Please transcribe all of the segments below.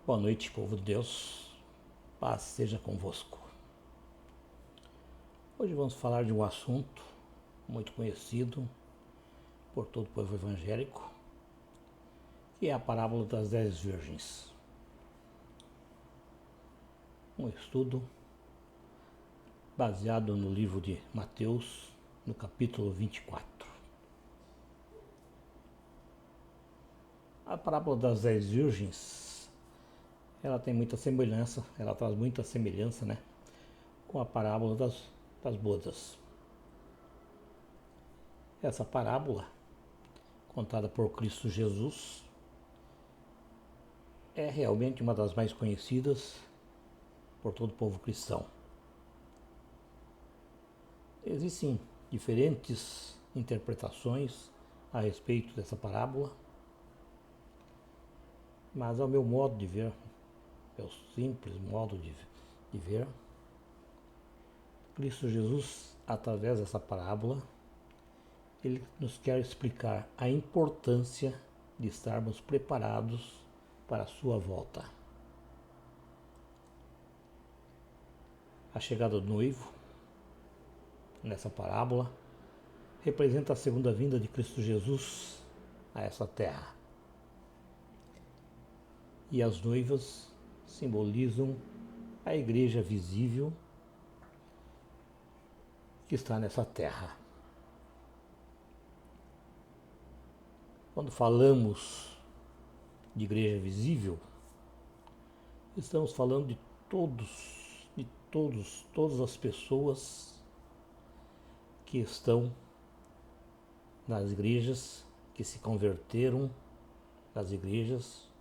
Boa noite, povo de Deus. Paz seja convosco. Hoje vamos falar de um assunto muito conhecido por todo o povo evangélico, que é a parábola das 10 virgens. Um estudo baseado no livro de Mateus, no capítulo 24. A parábola das 10 virgens, ela tem muita semelhança, ela traz muita semelhança, com a parábola das bodas. Essa parábola, contada por Cristo Jesus, é realmente uma das mais conhecidas por todo o povo cristão. Existem diferentes interpretações a respeito dessa parábola, mas ao meu modo de ver, meu simples modo de ver, Cristo Jesus, através dessa parábola, ele nos quer explicar a importância de estarmos preparados para a sua volta. A chegada do noivo, nessa parábola, representa a segunda vinda de Cristo Jesus a essa terra. E as noivas simbolizam a igreja visível que está nessa terra. Quando falamos de igreja visível, estamos falando de todas as pessoas que estão nas igrejas, que se converteram nas igrejas,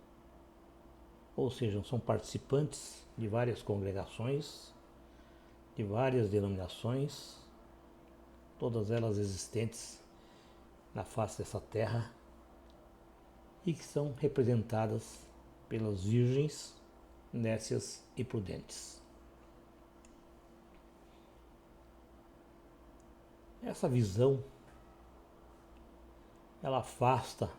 ou seja, são participantes de várias congregações, de várias denominações, todas elas existentes na face dessa terra e que são representadas pelas virgens nécias e prudentes. Essa visão, ela afasta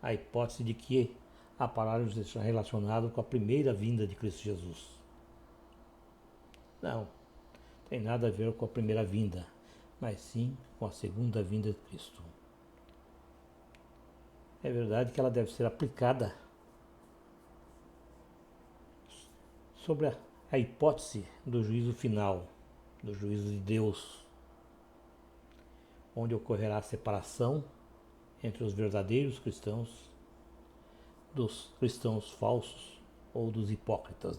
a hipótese de que a parábola está relacionada com a primeira vinda de Cristo Jesus. Não tem nada a ver com a primeira vinda, mas sim com a segunda vinda de Cristo. É verdade que ela deve ser aplicada sobre a hipótese do juízo final, do juízo de Deus, onde ocorrerá a separação entre os verdadeiros cristãos dos cristãos falsos ou dos hipócritas,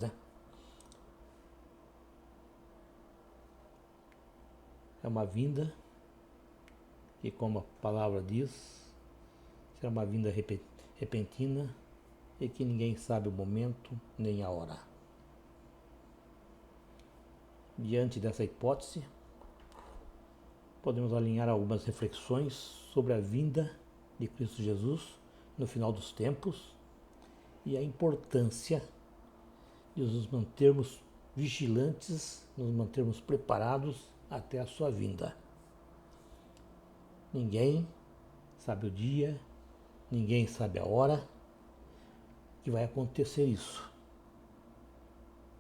É uma vinda que, como a palavra diz, será uma vinda repentina e que ninguém sabe o momento nem a hora. Diante dessa hipótese, podemos alinhar algumas reflexões sobre a vinda de Cristo Jesus no final dos tempos e a importância de nos mantermos vigilantes, nos mantermos preparados até a sua vinda. Ninguém sabe o dia, ninguém sabe a hora que vai acontecer isso.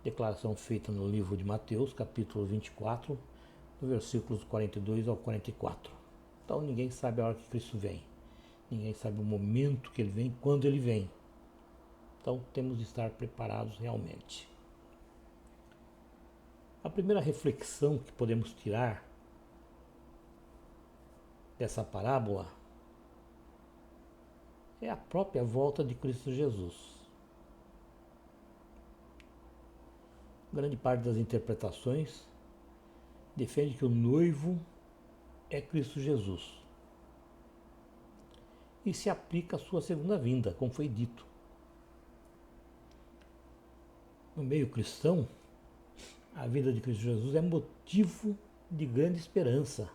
Declaração feita no livro de Mateus, capítulo 24, do versículos 42 ao 44. Então ninguém sabe a hora que Cristo vem. Ninguém sabe o momento que ele vem, quando ele vem. Então temos de estar preparados realmente. A primeira reflexão que podemos tirar dessa parábola é a própria volta de Cristo Jesus. Grande parte das interpretações defende que o noivo é Cristo Jesus e se aplica à sua segunda vinda, como foi dito. No meio cristão, a vida de Cristo Jesus é motivo de grande esperança,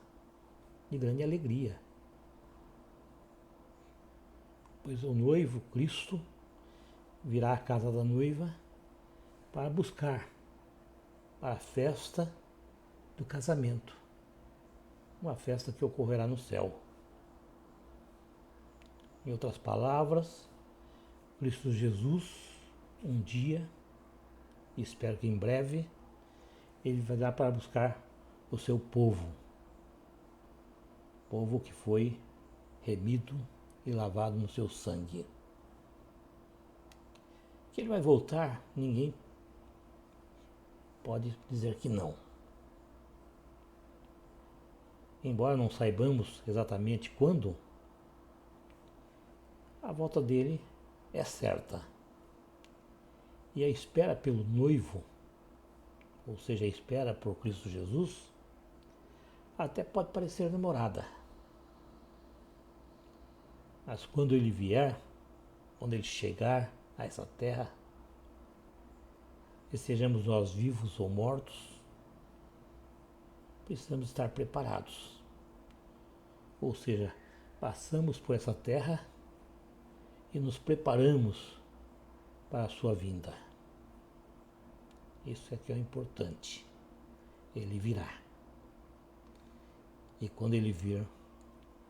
de grande alegria. Pois o noivo, Cristo, virá à casa da noiva para buscar para a festa do casamento, uma festa que ocorrerá no céu. Em outras palavras, Cristo Jesus um dia, e espero que em breve, ele vai dar para buscar o seu povo que foi remido e lavado no seu sangue. Que ele vai voltar, ninguém pode dizer que não. Embora não saibamos exatamente quando, a volta dele é certa. E a espera pelo noivo, ou seja, a espera por Cristo Jesus, até pode parecer demorada. Mas quando ele vier, quando ele chegar a essa terra, estejamos nós vivos ou mortos, precisamos estar preparados. Ou seja, passamos por essa terra e nos preparamos para a sua vinda. Isso é que é o importante. Ele virá. E quando ele vir,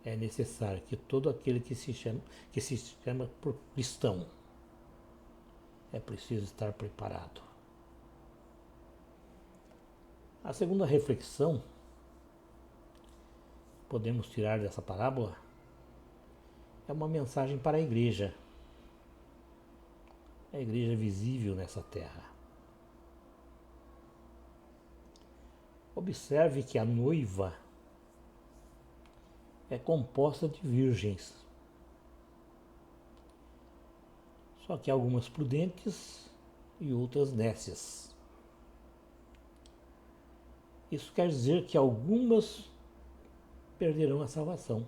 é necessário que todo aquele que se chama por cristão, é preciso estar preparado. A segunda reflexão que podemos tirar dessa parábola é uma mensagem para a igreja visível nessa terra. Observe que a noiva é composta de virgens, só que algumas prudentes e outras nécias. Isso quer dizer que algumas perderão a salvação,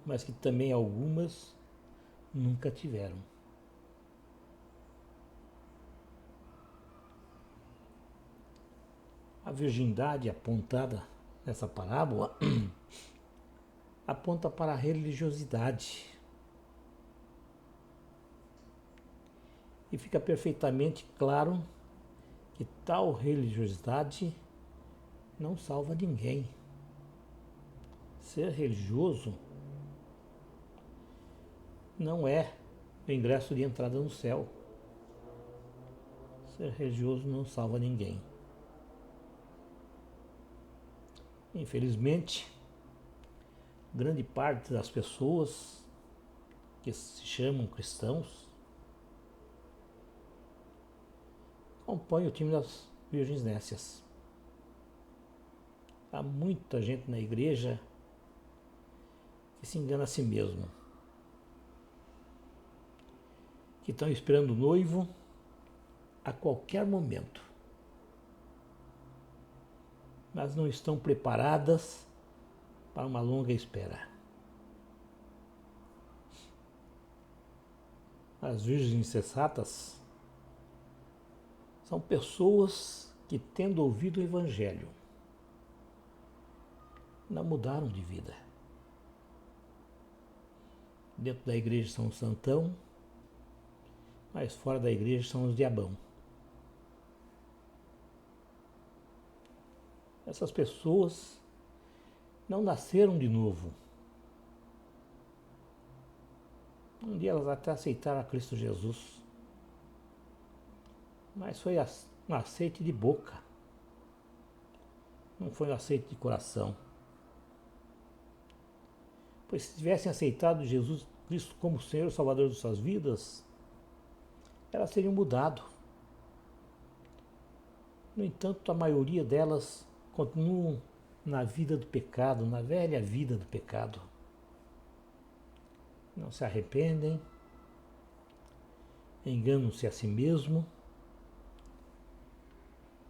mas que também algumas nunca tiveram. A virgindade apontada nessa parábola aponta para a religiosidade. E fica perfeitamente claro que tal religiosidade não salva ninguém. Ser religioso não é o ingresso de entrada no céu. Ser religioso não salva ninguém. Infelizmente, grande parte das pessoas que se chamam cristãos compõem o time das virgens nécias. Há muita gente na igreja que se engana a si mesmo, que estão esperando o noivo a qualquer momento, mas não estão preparadas para uma longa espera. As virgens insensatas são pessoas que, tendo ouvido o Evangelho, não mudaram de vida. Dentro da igreja são os santão, mas fora da igreja são os diabão. Essas pessoas não nasceram de novo. Um dia elas até aceitaram a Cristo Jesus, mas foi um aceite de boca, não foi um aceite de coração. Pois se tivessem aceitado Jesus Cristo como Senhor e Salvador de suas vidas, elas teriam mudado. No entanto, a maioria delas continuam na vida do pecado, na velha vida do pecado. Não se arrependem, enganam-se a si mesmo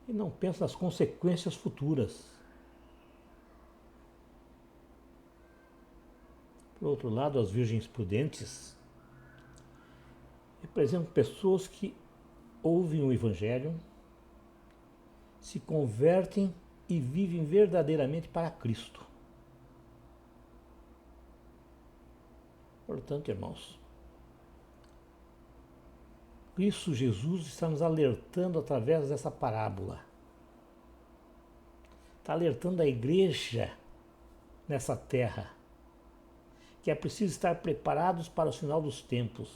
e não pensam nas consequências futuras. Por outro lado, as virgens prudentes representam pessoas que ouvem o Evangelho, se convertem e vivem verdadeiramente para Cristo. Portanto, irmãos, Cristo Jesus está nos alertando através dessa parábola. Está alertando a igreja nessa terra que é preciso estar preparados para o final dos tempos.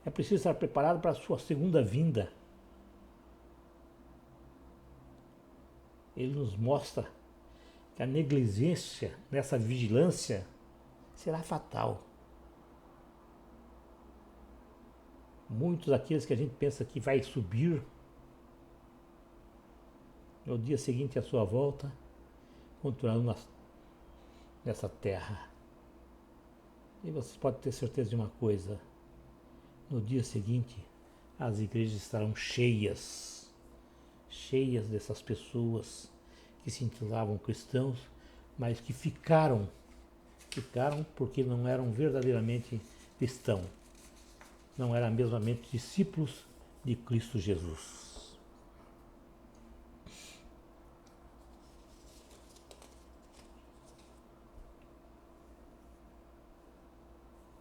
É preciso estar preparado para a sua segunda vinda. Ele nos mostra que a negligência nessa vigilância será fatal. Muitos daqueles que a gente pensa que vai subir no dia seguinte à sua volta, continuarão nessa terra. E vocês podem ter certeza de uma coisa: no dia seguinte as igrejas estarão cheias dessas pessoas que se intitulavam cristãos, mas que ficaram porque não eram verdadeiramente cristãos, não eram mesmamente discípulos de Cristo Jesus.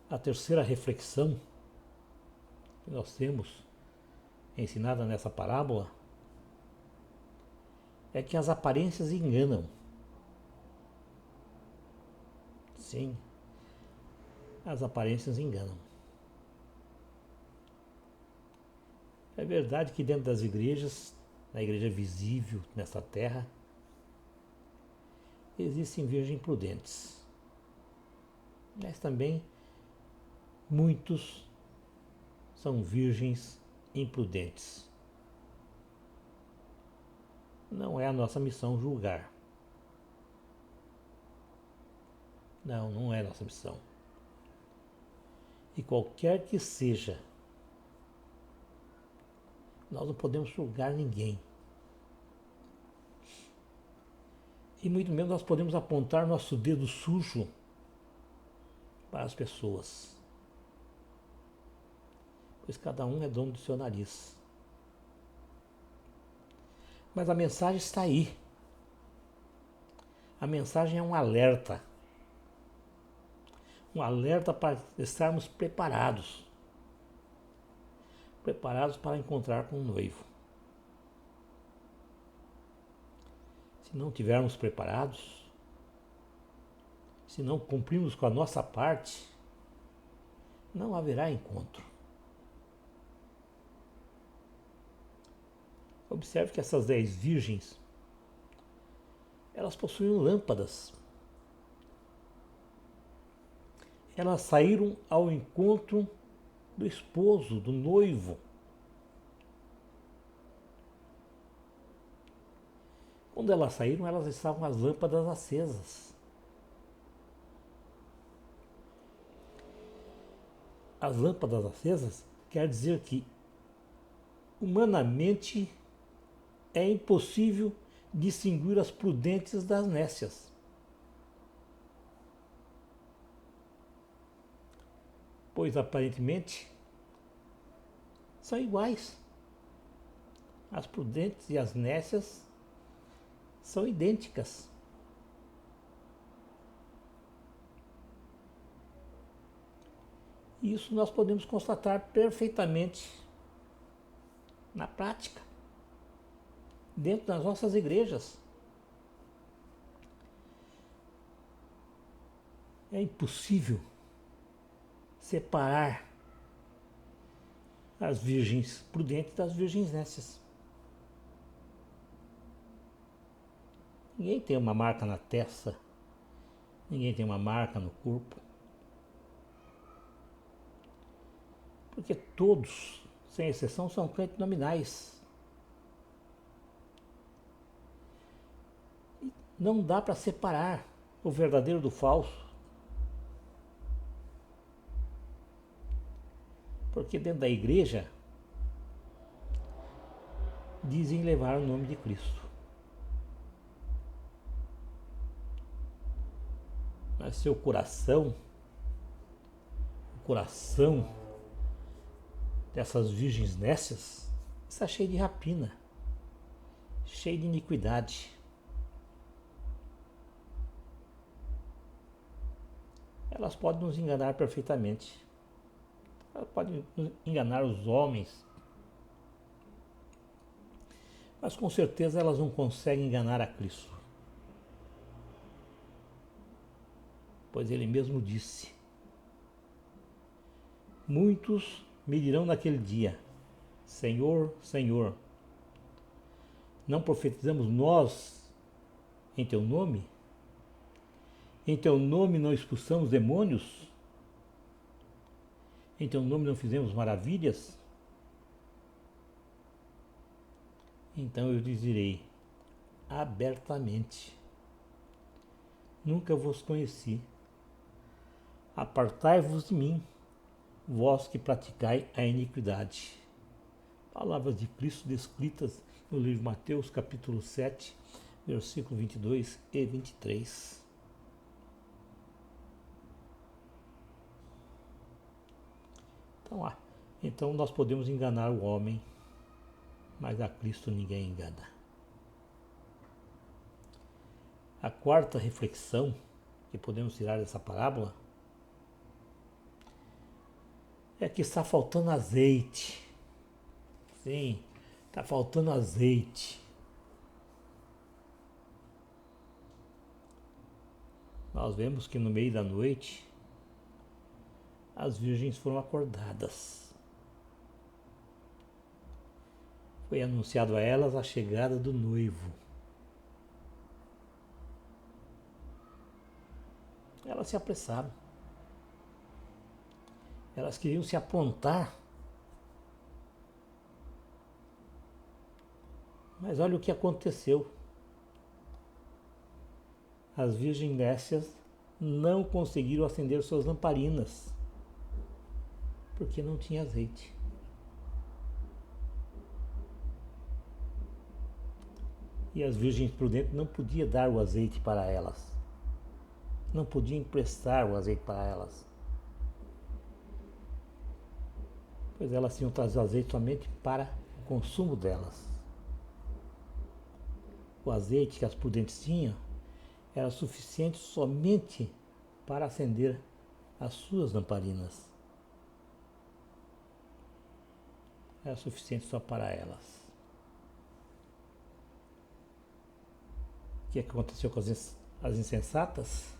A terceira reflexão que nós temos ensinada nessa parábola é que as aparências enganam. Sim, as aparências enganam. É verdade que dentro das igrejas, na igreja visível nessa terra, existem virgens prudentes, mas também muitos são virgens imprudentes. Não é a nossa missão julgar. Não é a nossa missão. E qualquer que seja, nós não podemos julgar ninguém. E muito menos nós podemos apontar nosso dedo sujo para as pessoas. Pois cada um é dono do seu nariz. Mas a mensagem está aí. A mensagem é um alerta. Um alerta para estarmos preparados. Preparados para encontrar com o noivo. Se não estivermos preparados, se não cumprirmos com a nossa parte, não haverá encontro. Observe que essas 10 virgens, elas possuíam lâmpadas. Elas saíram ao encontro do esposo, do noivo. Quando elas saíram, elas estavam com as lâmpadas acesas. As lâmpadas acesas quer dizer que, humanamente, é impossível distinguir as prudentes das nécias. Pois aparentemente são iguais. As prudentes e as nécias são idênticas. E isso nós podemos constatar perfeitamente na prática, dentro das nossas igrejas. É impossível separar as virgens prudentes das virgens nécias. Ninguém tem uma marca na testa, ninguém tem uma marca no corpo, porque todos, sem exceção, são crentes nominais. Não dá para separar o verdadeiro do falso. Porque dentro da igreja dizem levar o nome de Cristo. Mas seu coração, o coração dessas virgens nécias, está cheio de rapina, cheio de iniquidade. Elas podem nos enganar perfeitamente. Elas podem enganar os homens, mas com certeza elas não conseguem enganar a Cristo. Pois ele mesmo disse: muitos me dirão naquele dia: Senhor, Senhor, não profetizamos nós em teu nome? Em teu nome não expulsamos demônios? Em teu nome não fizemos maravilhas? Então eu lhes direi abertamente: nunca vos conheci. Apartai-vos de mim, vós que praticai a iniquidade. Palavras de Cristo descritas no livro de Mateus, capítulo 7, versículos 22 e 23. Então nós podemos enganar o homem, mas a Cristo ninguém engana. A quarta reflexão que podemos tirar dessa parábola é que está faltando azeite. Sim, está faltando azeite. Nós vemos que no meio da noite as virgens foram acordadas. Foi anunciado a elas a chegada do noivo. Elas se apressaram. Elas queriam se aprontar. Mas olha o que aconteceu. As virgens nécias não conseguiram acender suas lamparinas, porque não tinha azeite. E as virgens prudentes não podiam dar o azeite para elas. Não podiam emprestar o azeite para elas. Pois elas tinham trazido azeite somente para o consumo delas. O azeite que as prudentes tinham era suficiente somente para acender as suas lamparinas. Era suficiente só para elas. O que aconteceu com as insensatas?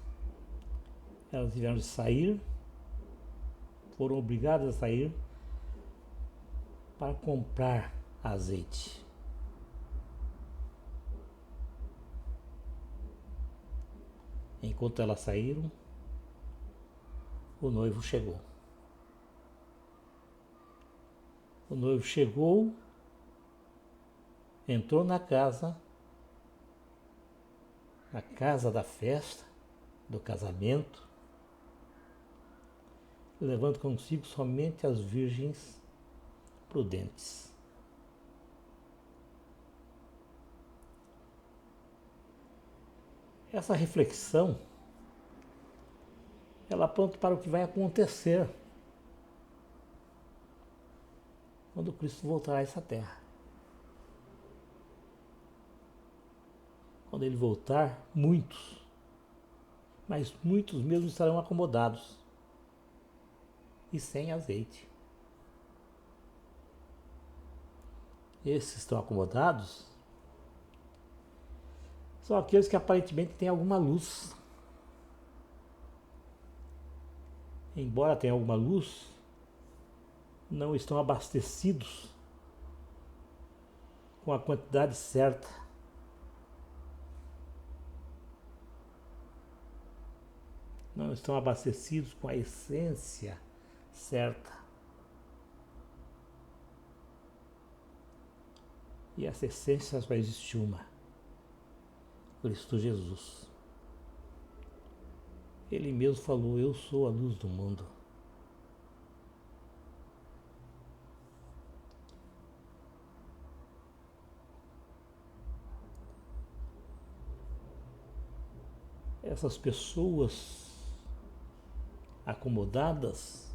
Elas tiveram de sair, foram obrigadas a sair para comprar azeite. Enquanto elas saíram, o noivo chegou. O noivo chegou, entrou na casa da festa, do casamento, levando consigo somente as virgens prudentes. Essa reflexão, ela aponta para o que vai acontecer quando Cristo voltar a essa terra. Quando ele voltar, muitos, mas muitos mesmo estarão acomodados e sem azeite. Esses estão acomodados são aqueles que aparentemente têm alguma luz. Embora tenham alguma luz, não estão abastecidos com a quantidade certa. Não estão abastecidos com a essência certa. E essa essência só existe uma: Cristo Jesus. Ele mesmo falou: eu sou a luz do mundo. Essas pessoas acomodadas,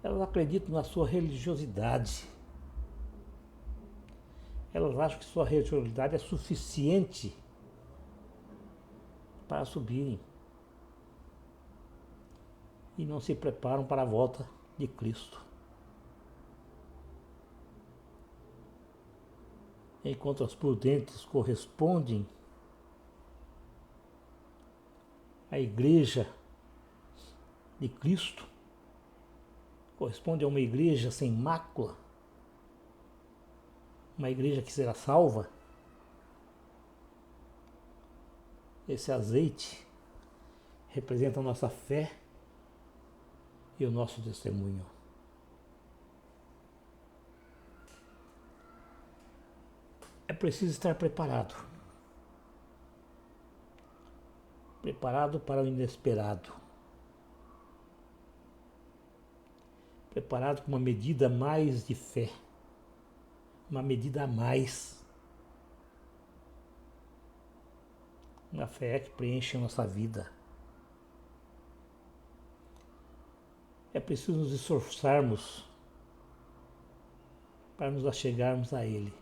elas acreditam na sua religiosidade. Elas acham que sua religiosidade é suficiente para subirem e não se preparam para a volta de Cristo. Enquanto as prudentes correspondem à igreja de Cristo, corresponde a uma igreja sem mácula, uma igreja que será salva. Esse azeite representa a nossa fé e o nosso testemunho. É preciso estar preparado. Preparado para o inesperado. Preparado com uma medida a mais de fé. Uma medida a mais. Uma fé que preenche a nossa vida. É preciso nos esforçarmos para nos achegarmos a Ele.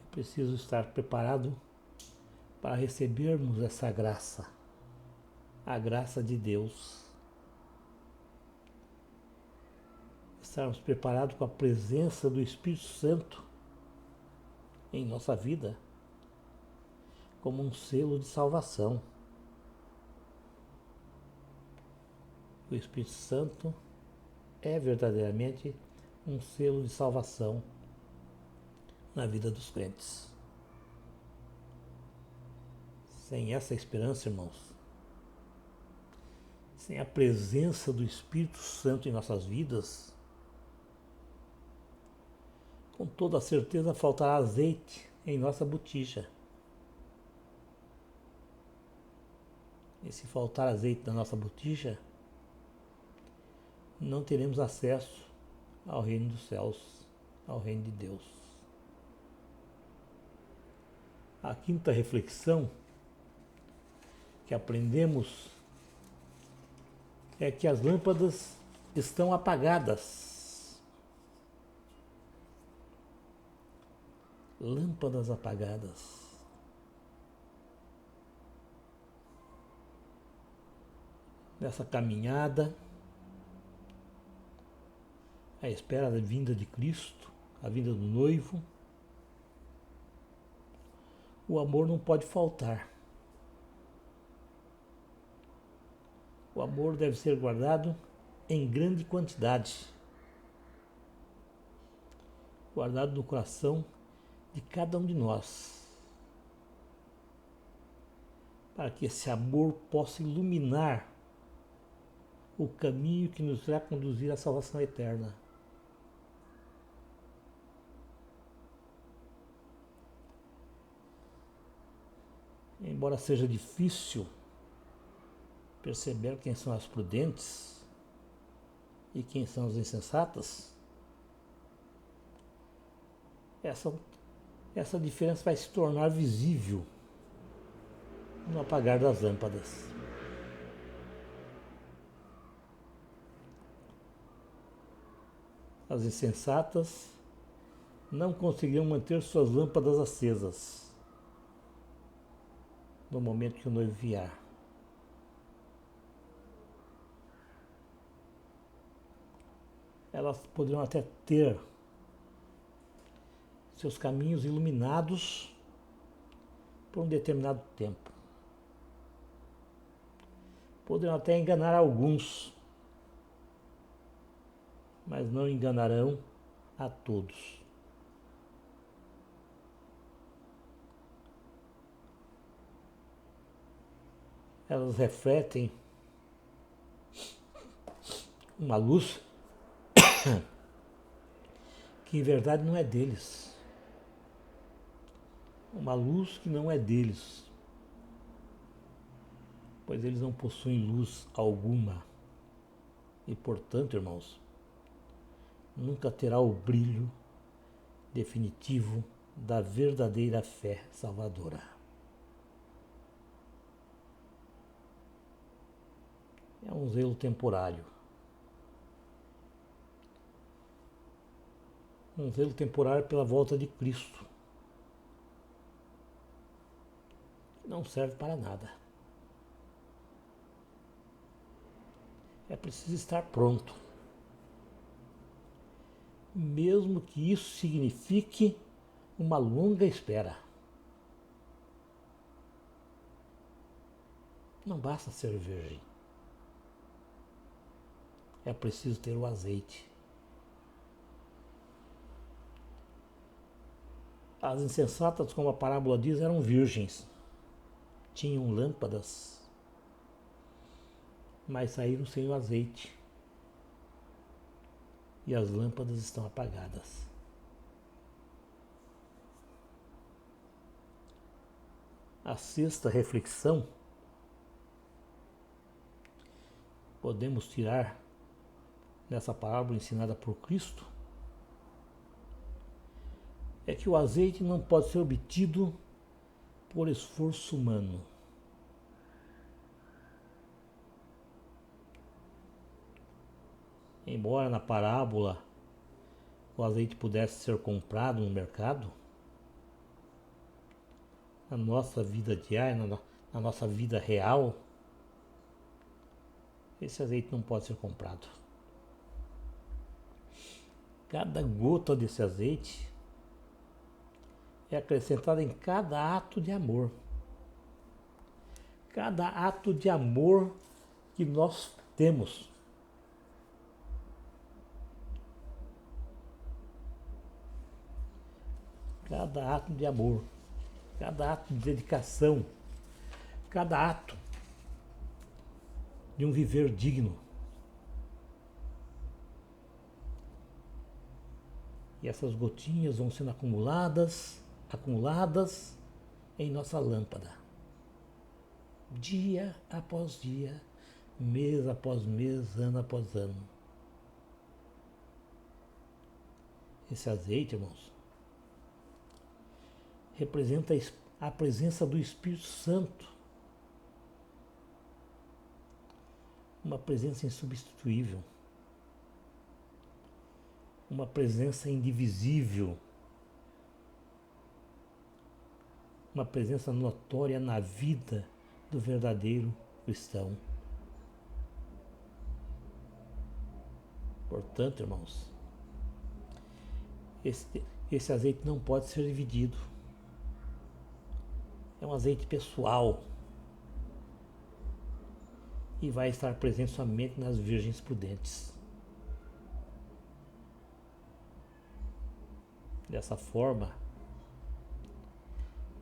É preciso estar preparado para recebermos essa graça, a graça de Deus. Estarmos preparados com a presença do Espírito Santo em nossa vida como um selo de salvação. O Espírito Santo é verdadeiramente um selo de salvação na vida dos crentes. Sem essa esperança, irmãos, sem a presença do Espírito Santo em nossas vidas, com toda certeza faltará azeite em nossa botija. E se faltar azeite na nossa botija, não teremos acesso ao reino dos céus, ao reino de Deus. A quinta reflexão que aprendemos é que as lâmpadas estão apagadas. Lâmpadas apagadas. Nessa caminhada, à espera da vinda de Cristo, a vinda do noivo, o amor não pode faltar. O amor deve ser guardado em grande quantidade, guardado no coração de cada um de nós, para que esse amor possa iluminar o caminho que nos irá conduzir à salvação eterna. Embora seja difícil perceber quem são as prudentes e quem são as insensatas, essa diferença vai se tornar visível no apagar das lâmpadas. As insensatas não conseguirão manter suas lâmpadas acesas no momento que o noivo vier. Elas poderão até ter seus caminhos iluminados por um determinado tempo. Poderão até enganar alguns, mas não enganarão a todos. Elas refletem uma luz que em verdade não é deles. Uma luz que não é deles, pois eles não possuem luz alguma. E, portanto, irmãos, nunca terá o brilho definitivo da verdadeira fé salvadora. É um zelo temporário. Um zelo temporário pela volta de Cristo. Não serve para nada. É preciso estar pronto. Mesmo que isso signifique uma longa espera. Não basta ser virgem. é preciso ter o azeite. As insensatas, como a parábola diz, eram virgens. Tinham lâmpadas, mas saíram sem o azeite. E as lâmpadas estão apagadas. A sexta reflexão podemos tirar nessa parábola ensinada por Cristo é que o azeite não pode ser obtido por esforço humano. Embora na parábola o azeite pudesse ser comprado no mercado, na nossa vida diária, na nossa vida real, esse azeite não pode ser comprado. Cada gota desse azeite é acrescentada em cada ato de amor. Cada ato de amor que nós temos. Cada ato de amor, cada ato de dedicação, cada ato de um viver digno. E essas gotinhas vão sendo acumuladas em nossa lâmpada. Dia após dia, mês após mês, ano após ano. Esse azeite, irmãos, representa a presença do Espírito Santo. Uma presença insubstituível. Uma presença indivisível. Uma presença notória na vida do verdadeiro cristão. Portanto, irmãos, esse azeite não pode ser dividido. É um azeite pessoal e vai estar presente somente nas virgens prudentes. Dessa forma,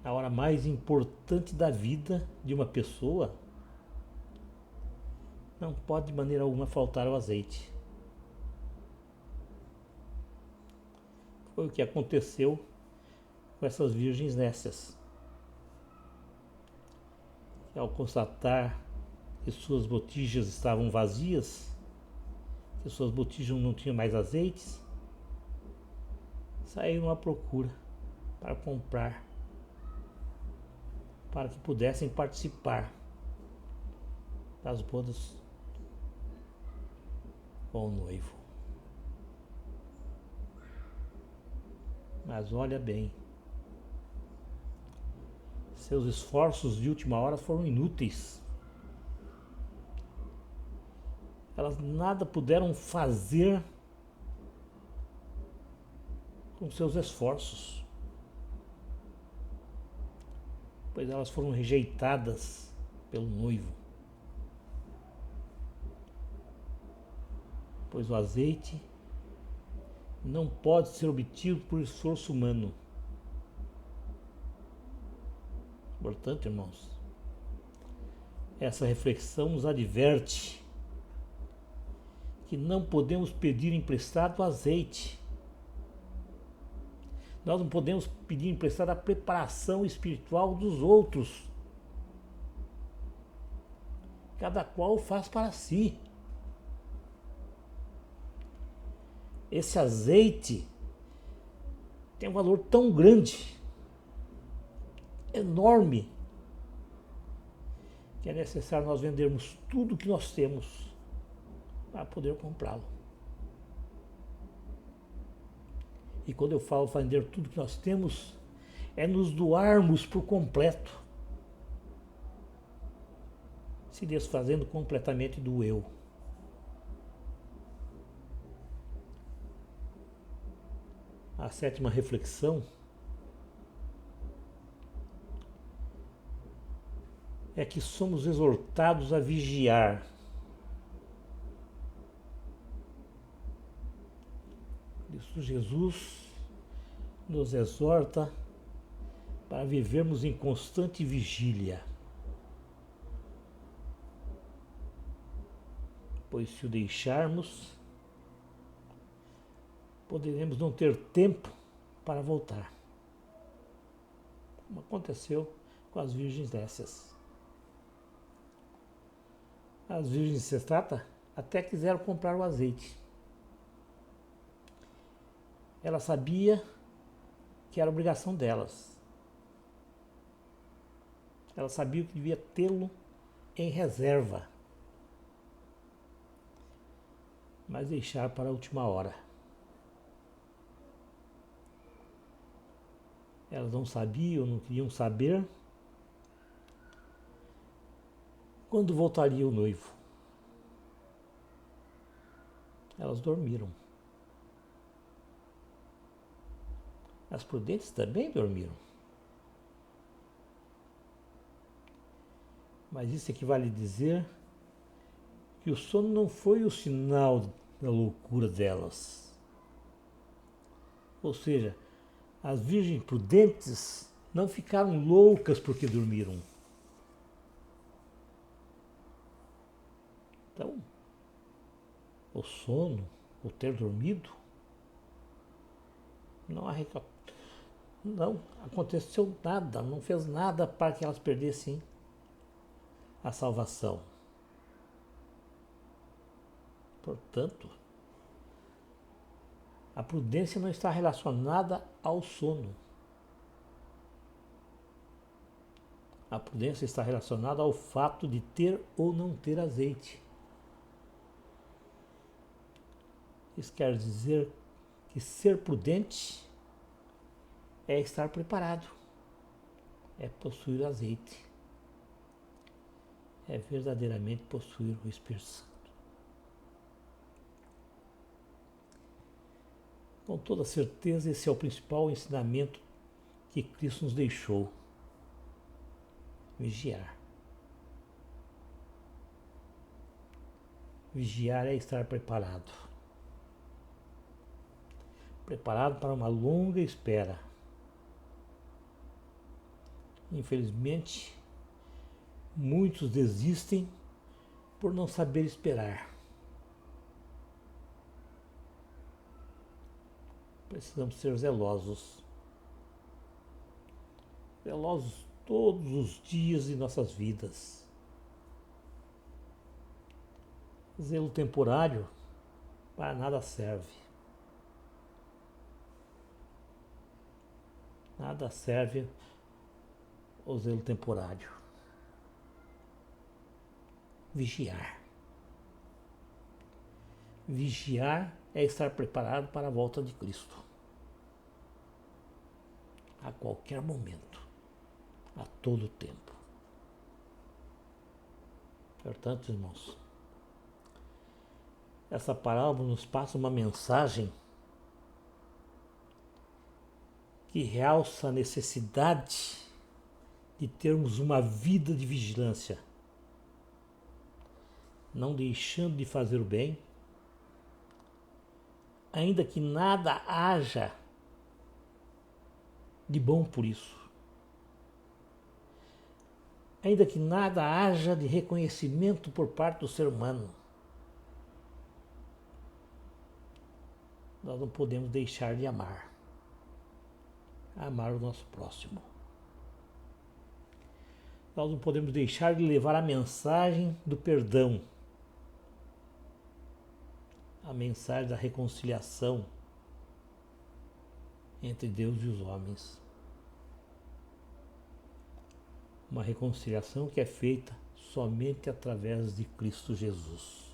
na hora mais importante da vida de uma pessoa, não pode de maneira alguma faltar o azeite. Foi o que aconteceu com essas virgens nécias. Ao constatar que suas botijas estavam vazias, que suas botijas não tinham mais azeites, saíram à procura para comprar, para que pudessem participar das bodas com o noivo. Mas olha bem, seus esforços de última hora foram inúteis. Elas nada puderam fazer com seus esforços, pois elas foram rejeitadas pelo noivo. Pois o azeite não pode ser obtido por esforço humano. Portanto, irmãos, essa reflexão nos adverte que não podemos pedir emprestado azeite. Nós não podemos pedir emprestado a preparação espiritual dos outros. Cada qual faz para si. Esse azeite tem um valor tão grande, enorme, que é necessário nós vendermos tudo que nós temos para poder comprá-lo. E quando eu falo vender tudo que nós temos, é nos doarmos por completo, se desfazendo completamente do eu. A sétima reflexão é que somos exortados a vigiar. Cristo Jesus nos exorta para vivermos em constante vigília, pois se o deixarmos, poderemos não ter tempo para voltar, como aconteceu com as virgens nécias. As virgens sensatas até quiseram comprar o azeite. Ela sabia que era obrigação delas. Ela sabia que devia tê-lo em reserva, mas deixar para a última hora. Elas não sabiam, não queriam saber quando voltaria o noivo. Elas dormiram. As prudentes também dormiram. Mas isso equivale a dizer que o sono não foi o sinal da loucura delas. Ou seja, as virgens prudentes não ficaram loucas porque dormiram. Então, o sono, o ter dormido, não aconteceu nada, não fez nada para que elas perdessem a salvação. Portanto, a prudência não está relacionada ao sono. A prudência está relacionada ao fato de ter ou não ter azeite. Isso quer dizer que ser prudente é estar preparado, é possuir azeite, é verdadeiramente possuir o Espírito Santo. Com toda certeza, esse é o principal ensinamento que Cristo nos deixou: vigiar. Vigiar é estar preparado. Preparado para uma longa espera. Infelizmente, muitos desistem por não saber esperar. Precisamos ser zelosos. Zelosos todos os dias de nossas vidas. Zelo temporário para nada serve. Nada serve o zelo temporário. Vigiar. Vigiar é estar preparado para a volta de Cristo. A qualquer momento. A todo tempo. Portanto, irmãos, essa parábola nos passa uma mensagem que realça a necessidade de termos uma vida de vigilância, não deixando de fazer o bem, ainda que nada haja de bom por isso, ainda que nada haja de reconhecimento por parte do ser humano. Nós não podemos deixar de amar o nosso próximo. Nós não podemos deixar de levar a mensagem do perdão, a mensagem da reconciliação entre Deus e os homens. Uma reconciliação que é feita somente através de Cristo Jesus.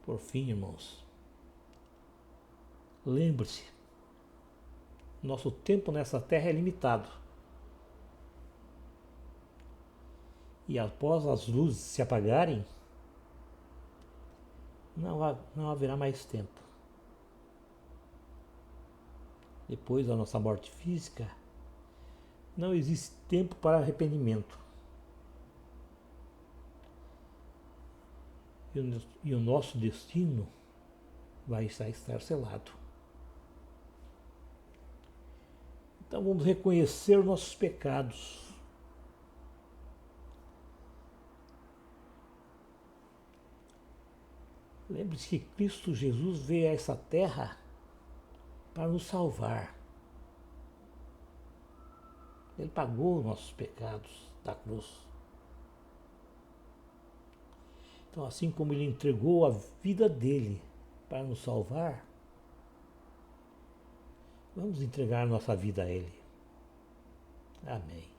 Por fim, irmãos, lembre-se, nosso tempo nessa terra é limitado. E após as luzes se apagarem, não haverá mais tempo. Depois da nossa morte física, não existe tempo para arrependimento. e o nosso destino vai estar selado. Então vamos reconhecer nossos pecados. Lembre-se que Cristo Jesus veio a essa terra para nos salvar. Ele pagou os nossos pecados da cruz. Então, assim como ele entregou a vida dele para nos salvar, vamos entregar nossa vida a ele. Amém.